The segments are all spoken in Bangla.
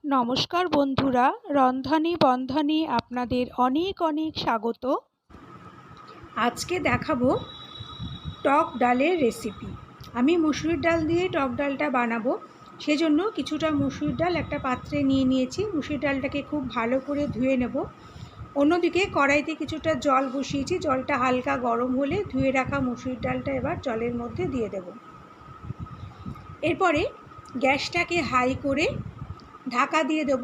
নমস্কার বন্ধুরা, রন্ধনে বন্ধনে আপনাদের অনেক অনেক স্বাগত। আজকে দেখাবো টক ডালের রেসিপি। আমি মুসুরির ডাল দিয়ে টক ডালটা বানাবো। সেজন্য কিছুটা মুসুরির ডাল একটা পাত্রে নিয়ে নিয়েছি। মুসুরির ডালটাকে খুব ভালো করে ধুয়ে নেব। অন্যদিকে কড়াইতে কিছুটা জল বসিয়েছি। জলটা হালকা গরম হলে ধুয়ে রাখা মুসুরির ডালটা এবার জলের মধ্যে দিয়ে দেব। এরপরে গ্যাসটাকে হাই করে ঢাকা দিয়ে দেব।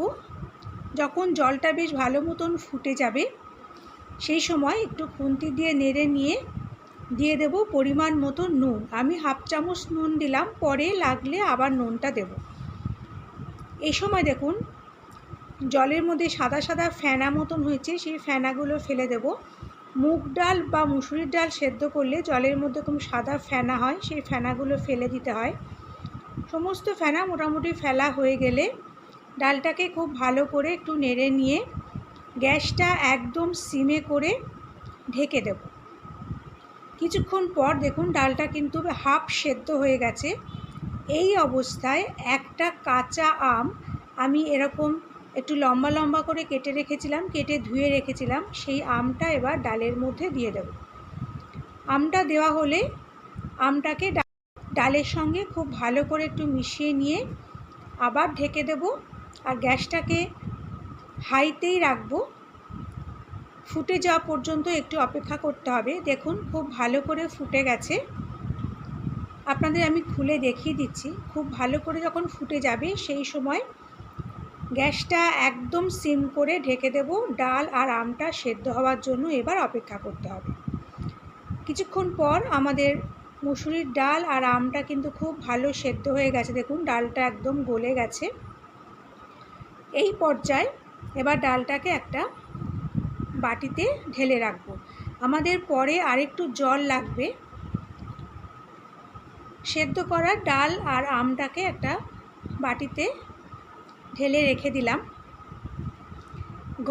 যখন জলটা বেশ ভালো মতন ফুটে যাবে সেই সময় একটু খুন্তি দিয়ে নেড়ে নিয়ে দিয়ে দেব পরিমাণ মতো নুন। আমি হাফ চামচ নুন দিলাম, পরে লাগলে আবার নুনটা দেব। এই সময় দেখুন জলের মধ্যে সাদা সাদা ফেনা মতন হয়েছে, সেই ফেনাগুলো ফেলে দেব। মুগ ডাল বা মুসুরির ডাল সেদ্ধ করলে জলের মধ্যে খুব সাদা ফেনা হয়, সেই ফেনাগুলো ফেলে দিতে হয়। সমস্ত ফেনা মোটামুটি ফেলা হয়ে গেলে ডালটাকে খুব ভালো করে একটু নেড়ে নিয়ে গ্যাসটা একদম সিমে করে ঢেকে দেব। কিছুক্ষণ পর দেখুন ডালটা কিন্তু হাফ সেদ্ধ হয়ে গেছে। এই অবস্থায় একটা কাঁচা আম আমি এরকম একটু লম্বা লম্বা করে কেটে ধুয়ে রেখেছিলাম, সেই আমটা এবার ডালের মধ্যে দিয়ে দেব। আমটা দেওয়া হলে আমটাকে ডালের সঙ্গে খুব ভালো করে একটু মিশিয়ে নিয়ে আবার ঢেকে দেব। আর গ্যাসটাকে হাইতেই রাখবো। ফুটে যাওয়া পর্যন্ত একটু অপেক্ষা করতে হবে। দেখুন খুব ভালো করে ফুটে গেছে। আপনাদের আমি খুলে দেখিয়ে দিচ্ছি। খুব ভালো করে যখন ফুটে যাবে সেই সময় গ্যাসটা একদম সিম করে ঢেকে দেব। ডাল আর আমটা সেদ্ধ হওয়ার জন্য এবার অপেক্ষা করতে হবে। কিছুক্ষণ পর আমাদের মুসুরির ডাল আর আমটা কিন্তু খুব ভালো সেদ্ধ হয়ে গেছে। দেখুন ডালটা একদম গলে গেছে। এই পর্যায়ে এবার ডালটাকে একটা বাটিতে ঢেলে রাখবো। আমাদের পরে আরেকটু জল লাগবে। সেদ্ধ করা ডাল আর আমটাকে একটা বাটিতে ঢেলে রেখে দিলাম।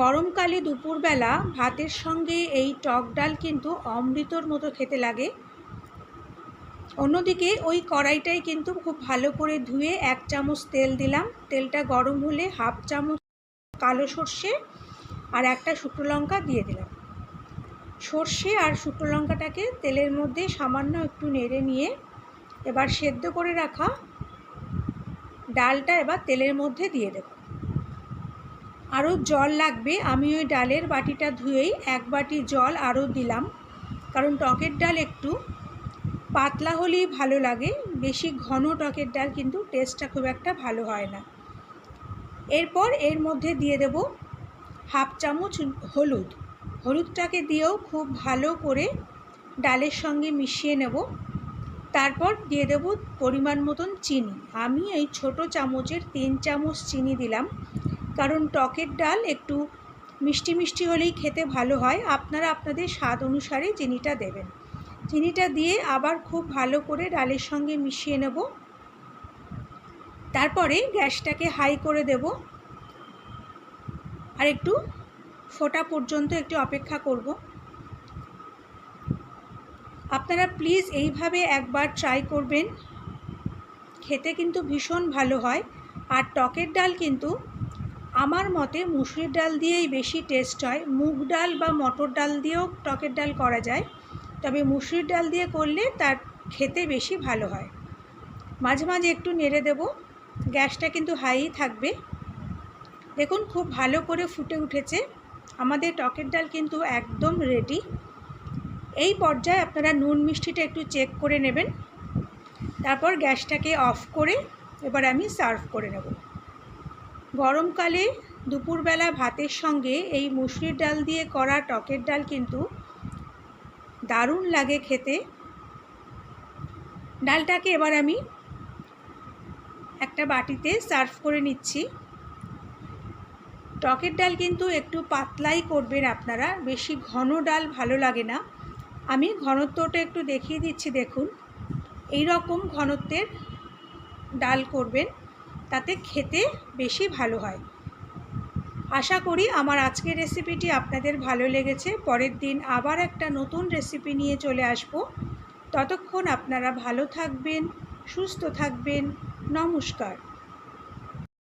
গরমকালে দুপুরবেলা ভাতের সঙ্গে এই টক ডাল কিন্তু অমৃতর মতো খেতে লাগে। অন্যদিকে ওই কড়াইটাই কিন্তু খুব ভালো করে ধুয়ে 1 চামচ তেল দিলাম। তেলটা গরম হলে হাফ চামচ কালো সর্ষে আর একটা শুকনো লঙ্কা দিয়ে দিলাম। সর্ষে আর শুকনো লঙ্কাটাকে তেলের মধ্যে সামান্য একটু নেড়ে নিয়ে এবার সেদ্ধ করে রাখা ডালটা এবার তেলের মধ্যে দিয়ে দেব। আরও জল লাগবে। আমি ওই ডালের বাটিটা ধুয়েই 1 বাটি জল আরও দিলাম, কারণ টকের ডাল একটু পাতলা হলেই ভালো লাগে। বেশি ঘন টকের ডাল কিন্তু টেস্টটা খুব একটা ভালো হয় না। এরপর এর মধ্যে দিয়ে দেব হাফ চামচ হলুদ। হলুদটাকে দিয়েও খুব ভালো করে ডালের সঙ্গে মিশিয়ে নেব। তারপর দিয়ে দেব পরিমাণ মতন চিনি। আমি এই ছোট চামচের 3 চামচ চিনি দিলাম, কারণ টকের ডাল একটু মিষ্টি মিষ্টি হলেই খেতে ভালো হয়। আপনারা আপনাদের স্বাদ অনুসারে চিনিটা দেবেন। চিনিটা দিয়ে আবার খুব ভালো করে ডালের সঙ্গে মিশিয়ে নেব। তারপরে গ্যাসটাকে হাই করে দেব আর একটু ফোটা পর্যন্ত একটু অপেক্ষা করব। আপনারা প্লিজ এইভাবে একবার ট্রাই করবেন, খেতে কিন্তু ভীষণ ভালো হয়। আর টকের ডাল কিন্তু আমার মতে মুসুরির ডাল দিয়েই বেশি টেস্ট হয়। মুগ ডাল বা মটর ডাল দিয়েও টকের ডাল করা যায়, তবে মুসুরির ডাল দিয়ে করলে তার খেতে বেশি ভালো হয়। মাঝে মাঝে একটু নেড়ে দেব। গ্যাসটা কিন্তু হাই থাকবে। দেখুন খুব ভালো করে ফুটে উঠেছে। আমাদের টকের ডাল কিন্তু একদম রেডি। এই পর্যায়ে আপনারা নুন মিষ্টিটা একটু চেক করে নেবেন। তারপর গ্যাসটাকে অফ করে এবার আমি সার্ভ করে নেব। গরমকালে দুপুরবেলা ভাতের সঙ্গে এই মুসুরির ডাল দিয়ে করা টকের ডাল কিন্তু দারুণ লাগে খেতে। ডালটাকে এবার আমি একটা বাটিতে সার্ভ করে নিচ্ছি। টকের ডাল কিন্তু একটু পাতলাই করবেন আপনারা, বেশি ঘন ডাল ভালো লাগে না। আমি ঘনত্বটা একটু দেখিয়ে দিচ্ছি। দেখুন এই রকম ঘনত্বের ডাল করবেন, তাতে খেতে বেশি ভালো হয়। আশা করি আমার আজকের রেসিপিটি আপনাদের ভালো লেগেছে। পরের দিন আবার একটা নতুন রেসিপি নিয়ে চলে আসব। ততক্ষণ আপনারা ভালো থাকবেন, সুস্থ থাকবেন। নমস্কার।